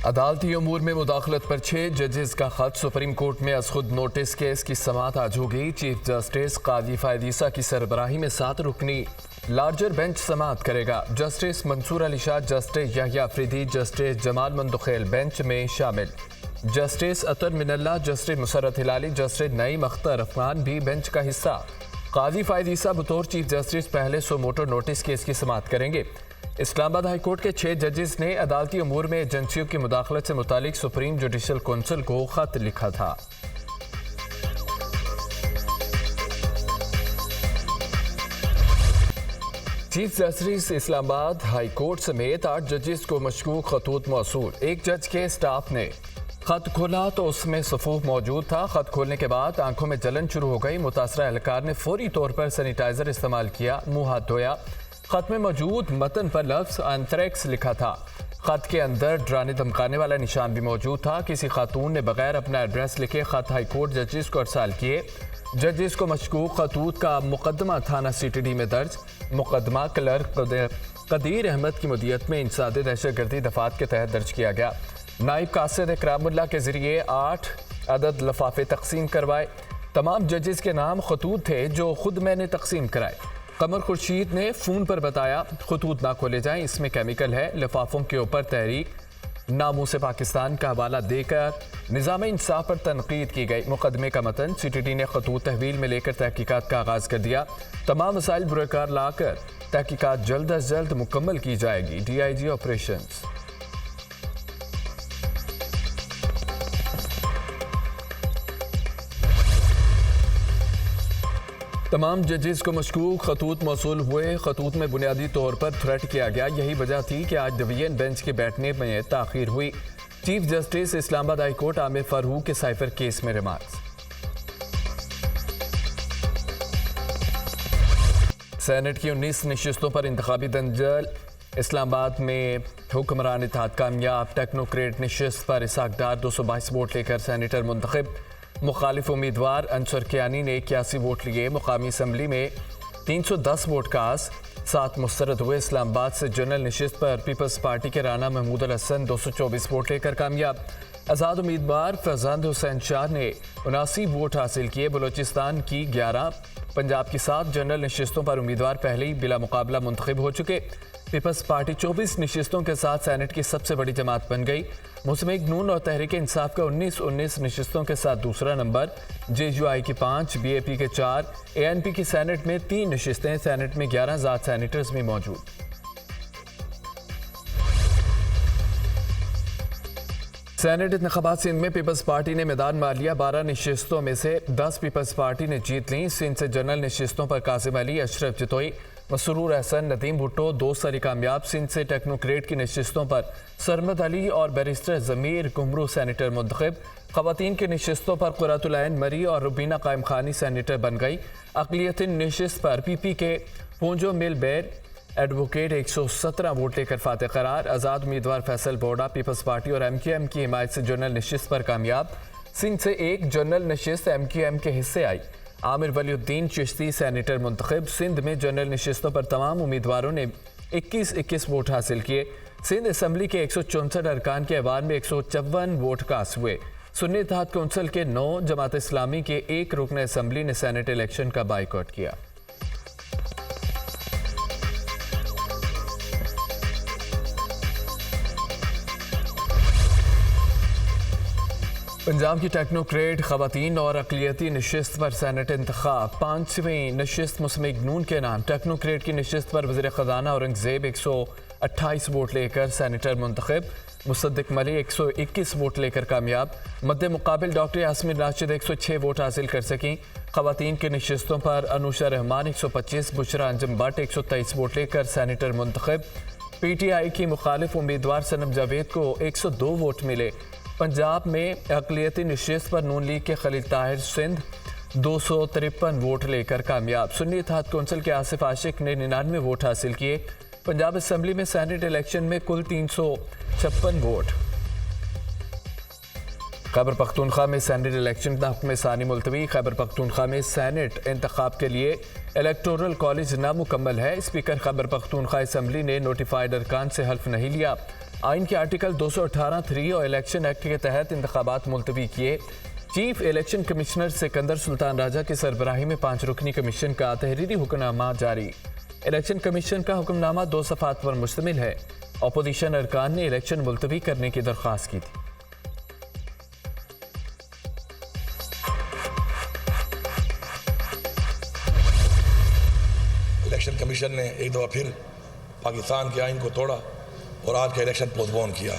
अदालती अमूर में मुदाखलत पर 6 जजेस का खत सुप्रीम कोर्ट में अज खुद नोटिस केस की समाअत आज होगी। चीफ जस्टिस काजी फायद ईसा की सरबराही में 7 रुकनी लार्जर बेंच समाअत करेगा। Justice Mansoor Ali Shah, justice Yahya Afridi, justice Jamal Mandokhel bench में शामिल। Justice Athar Minallah, justice Musarrat Hilali, justice Naeem Akhtar Afghan भी बेंच का हिस्सा। काजी फायद ईसा बतौर चीफ जस्टिस पहले सुमोटो नोटिस केस की समाअत करेंगे। इस्लामाबाद हाई कोर्ट के 6 जजेस ने अदालती अमूर में एजेंसियों की मुदाखलत से मुतालिक सुप्रीम जुडिशल कौंसिल को खत लिखा था। Chief justice Islamabad high court समेत 8 जजेस को मशकूक खतूत मौसूल। एक जज के स्टाफ ने खत खोला तो उसमें सफूफ मौजूद था। खत खोलने के बाद आंखों में जलन शुरू हो गई। मुतासरा एहलकार ने फौरी तौर पर सैनिटाइजर इस्तेमाल किया, मुंह हाथ धोया। खत में मौजूद मतन पर लफ्ज एंथ्रेक्स लिखा था। खत के अंदर डराने धमकाने वाला निशान भी मौजूद था। किसी खातून ने बगैर अपना एड्रेस लिखे खत हाई कोर्ट जजेस को अरसाल किए। जजेस को मशकूक खतूत का मुकदमा थाना CTD में दर्ज। मुकदमा क्लर्क कदीर अहमद की मुदियत में इंसाद दहशतगर्दी दफात के तहत दर्ज किया गया। नाइब कासिद इकरामुल्लाह के जरिए 8 अदद लफाफे तकसीम करवाए। तमाम जजेस के नाम खतूत थे जो खुद मैंने तकसीम कराए। कमर खुर्शीद ने फ़ोन पर बताया खतूत ना खोले जाएं, इसमें केमिकल है। लिफाफों के ऊपर तहरीक नामों से पाकिस्तान का हवाला देकर निज़ाम इंसाफ पर तनकीद की गई। मुकदमे का मतन CTD ने खतूत तहवील में लेकर तहकीकात का आगाज़ कर दिया। तमाम मसाइल बुरकार लाकर तहकीकात जल्द अज जल्द मुकम्मल की जाएगी। DIG operations. तमाम जजेस को मशकूक खतूत मौसूल हुए। खतूत में बुनियादी तौर पर थ्रेट किया गया। यही वजह थी कि आज डिवीजन बेंच के बैठने में ताखीर हुई। Chief justice Islamabad high court Amir Farooq के साइफर केस में रिमार्क्स। सेनेट की 19 नशिस्तों पर इंतखाबी दंगल। इस्लामाबाद में हुक्मरान इत्तेहाद कामयाब। टेक्नोक्रेट नशिस्त पर इसहाक डार 222 वोट लेकर सेनेटर मुंतखब। मुखालिफ उम्मीदवार अंसर कियानी ने 81 वोट लिए। मुकामी असम्बली में 310 वोट कास 7 मुस्तरद हुए। इस्लामाबाद से जनरल नशिस्त पर पीपल्स पार्टी के राना महमूद अल हसन 224 वोट लेकर कामयाब। आज़ाद उम्मीदवार फैजान हुसैन शाह ने 79 वोट हासिल किए। बलोचिस्तान की 11, पंजाब की 7 जनरल नशिस्तों पर उम्मीदवार पहले ही बिला मुकाबला मुंतखब हो चुके। पीपल्स पार्टी 24 नशिस्तों के साथ सेनेट की सबसे बड़ी जमात बन गई। मुस्लिम लीग नून और तहरीक इंसाफ का 19 नशिस्तों के साथ दूसरा नंबर। JUI की 5, BAP के 4, ANP की सेनेट में 3 नशिस्तें। सेनेट में 11 ज़ात सेनेटर्स भी मौजूद। सेनेट इंतखाबात सिंध में पीपल्स पार्टी ने मैदान मार लिया। 12 नशिस्तों में से 10 पीपल्स पार्टी ने जीत ली। सिंध से जनरल नशिस्तों पर कासिम अली, अशरफ जतोई, मसरूर अहसन, नदीम भुट्टो 2 सरी कामयाब। सिंध से टेक्नोक्रेट की नशिस्तों पर सरमद अली और बैरिस्टर ज़मीर कुमरू सेनेटर मुंतखब। ख़वातीन की नशिस्तों पर कुरातुल ऐन मरी और रुबीना कायम खानी सेनेटर बन गई। अक़लियती नशिस्त पर PP के पोंजो मिल बेर एडवोकेट 117 वोट लेकर फातह करार। आज़ाद उम्मीदवार फैसल बोडा पीपल्स पार्टी और MQM की हिमायत से जनरल नशिस्त पर कामयाब। सिंध से एक जनरल नशिस्त MQM के हिस्से आई। आमिर वलीउद्दीन चिश्ती सेनेटर मुंतखब। सिंध में जनरल नशिस्तों पर तमाम उम्मीदवारों ने 21 वोट हासिल किए। सिंध असम्बली के 164 अरकान के ऐवान में 154 वोट कास्ट हुए। सुन्नी इत्तेहाद कौंसिल के 9, जमात इस्लामी के 1 रुकन असम्बली ने सेनेट इलेक्शन का बाइकआउट किया। पंजाब की टेक्नोक्रेट ख़वातीन और अक़लियती नशिस्त पर सेनेट इंतखाब। 5वीं नशिस्त मुस्लिम लीग नून के नाम। टेक्नोक्रेट की नशिस्त पर वज़ीर ख़ज़ाना औरंगज़ेब 128 वोट लेकर सेनेटर मुंतखब। मुसद्दिक मली 121 वोट लेकर कामयाब। मद्दे मुकाबिल डॉक्टर यास्मीन राशिद 106 वोट हासिल कर सकें। ख़वातीन की नशिस्तों पर अनुषा रहमान 125, बुशरा अंजम भट्ट 123 वोट लेकर सेनेटर मुंतखब। PTI की मुखालिफ उम्मीदवार सनम जावेद को 102 वोट मिले। पंजाब में अक़लियती नशिस्त पर नून लीग के खलील ताहिर सिंध 253 वोट लेकर कामयाब। सुन्नी इत्तेहाद कौंसिल के आसिफ आशिक ने 99 वोट हासिल किए। पंजाब असम्बली में सेनेट इलेक्शन में कुल 356 वोट। खैबर पख्तूनख्वा में सैनेट इलेक्शन का हुक्म सानी मुलतवी। खैबर पख्तूनख्वा में सैनेट इंतखाब के लिए इलेक्टोरल कॉलेज नामुकम्मल है। स्पीकर खैबर पख्तूनख्वा असम्बली ने नोटिफाइड अरकान से हल्फ नहीं लिया। आइन के आर्टिकल 218(3) और इलेक्शन एक्ट के तहत इंतखाबात मुलतवी किए। Chief election commissioner Sikandar Sultan Raja की सरबराही में 5 रुकनी कमीशन का तहरीरी हुक्मनामा जारी। इलेक्शन कमीशन का हुक्मनामा 2 सफ़ात पर मुश्तमिल है। अपोजिशन अरकान ने इलेक्शन मुलतवी करने की दरख्वास्त की थी। इलेक्शन कमीशन ने एक दफ़ा फिर पाकिस्तान के आइन को तोड़ा और आज का इलेक्शन पोस्टपोन किया।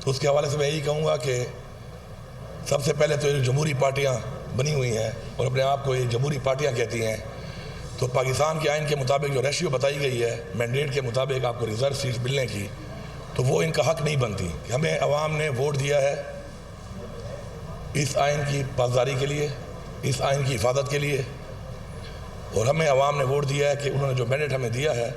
तो उसके हवाले से मैं यही कहूँगा कि सबसे पहले तो ये जमहूरी पार्टियाँ बनी हुई हैं और अपने आप को ये जमहूरी पार्टियाँ कहती हैं, तो पाकिस्तान के आइन के मुताबिक जो रेशियो बताई गई है मैंडेट के मुताबिक आपको रिजर्व सीट मिलने की, तो वो इनका हक नहीं बनती। हमें अवाम ने वोट दिया है इस आइन की पासदारी के लिए, इस आइन की हिफाजत के लिए, और हमें अवाम ने वोट दिया है कि उन्होंने जो मैंडेट हमें दिया है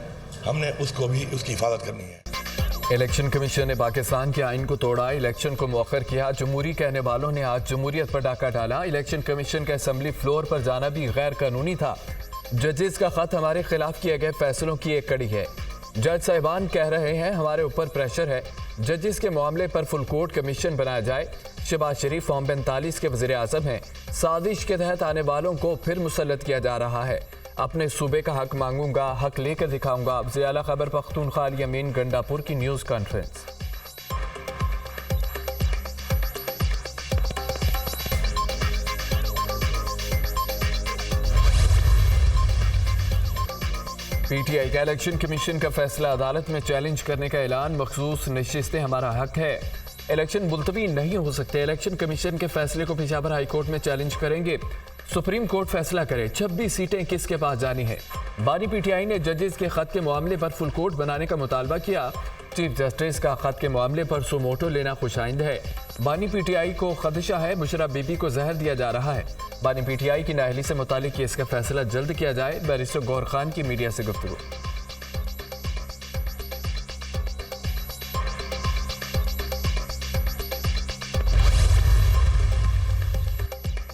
हमने उसको भी उसकी हिफाजत करनी है। इलेक्शन कमीशन ने पाकिस्तान के आइन को तोड़ा, इलेक्शन को मौखर किया। जमहूरी कहने वालों ने आज जमहूरियत पर डाका डाला। इलेक्शन कमीशन का असम्बली फ्लोर पर जाना भी गैर कानूनी था। जजेस का खत हमारे खिलाफ किए गए फैसलों की एक कड़ी है। जज साहिबान कह रहे हैं हमारे ऊपर प्रेशर है, जजेस के मामले पर फुल कोर्ट कमीशन बनाया जाए। शहबाज शरीफ फॉर्म 45 के वज़ीर आज़म हैं। साजिश के तहत आने वालों को फिर मुसल्लत किया जा रहा है। अपने सूबे का हक मांगूंगा, हक लेकर दिखाऊंगा। वज़ीर आला खैबर पख्तूनख्वा अली अमीन गंडापुर की न्यूज़ कॉन्फ्रेंस। पीटीआई का इलेक्शन कमीशन का फैसला अदालत में चैलेंज करने का ऐलान। मखसूस नशिस्तें हमारा हक है, इलेक्शन मुलतवी नहीं हो सकते। इलेक्शन कमीशन के फैसले को पेशावर हाई कोर्ट में चैलेंज करेंगे। सुप्रीम कोर्ट फैसला करे 26 सीटें किसके पास जानी है। बानी पीटीआई ने जजेस के खत के मामले पर फुल कोर्ट बनाने का मुतालबा किया। चीफ जस्टिस का खत के मामले पर सुमोटो लेना खुशाइंद है। बानी पीटीआई को खदशा है मुशर्रफ बीबी को जहर दिया जा रहा है। बानी पीटीआई की नाअहली से मुतालिक केस का फैसला जल्द किया जाए। बैरिस्टर गौर खान की मीडिया से गुफ्तगू।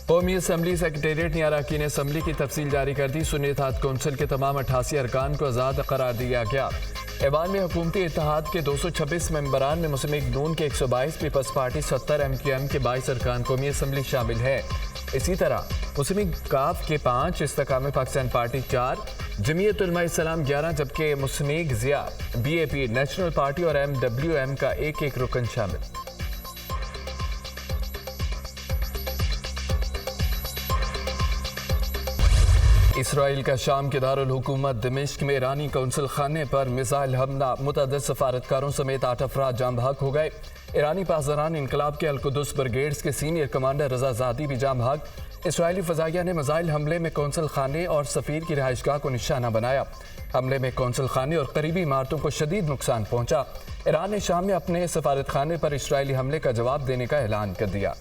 कौमी असम्बली सेक्रेटेरिएट ने अरकान असम्बली की तफसील जारी कर दी। सुन्नी इत्तेहाद कौंसिल के तमाम 88 अरकान को आज़ाद करार दिया गया। ऐवान में हुकूमती इत्तेहाद के 226 मेंबरान में मुस्लिम लीग नून के 122, पीपल्स पार्टी 70, MQM के 22 अरकान कौमी असम्बली शामिल है। इसी तरह मुस्लिम लीग काफ के 5, इस्तेकाम पाकिस्तान पार्टी 4, जमीयत उलमा इस्लाम 11, जबकि Muslim League Zia, BAP, National Party और MWM का एक रुकन शामिल। इसराइल का शाम के दारुल हुकूमत दमिश्क में ईरानी कौंसल खाने पर मिसाइल हमला। मुतअद्दिद सफारतकारों समेत 8 अफराद जाम बहक हो गए। ईरानी पासदारान इनकलाब के अलकुदस ब्रिगेड्स के सीनियर कमांडर रजा ज़ादी भी जाम बहक। इसराइली फ़ज़ाइया ने मिसाइल हमले में कौंसल खाने और सफ़ीर की रिहाइशगाह को निशाना बनाया। हमले में कौंसल खाने और करीबी इमारतों को शदीद नुकसान पहुंचा। ईरान ने शाम में अपने सफारत खाने पर इसराइली हमले का जवाब देने का ऐलान कर दिया।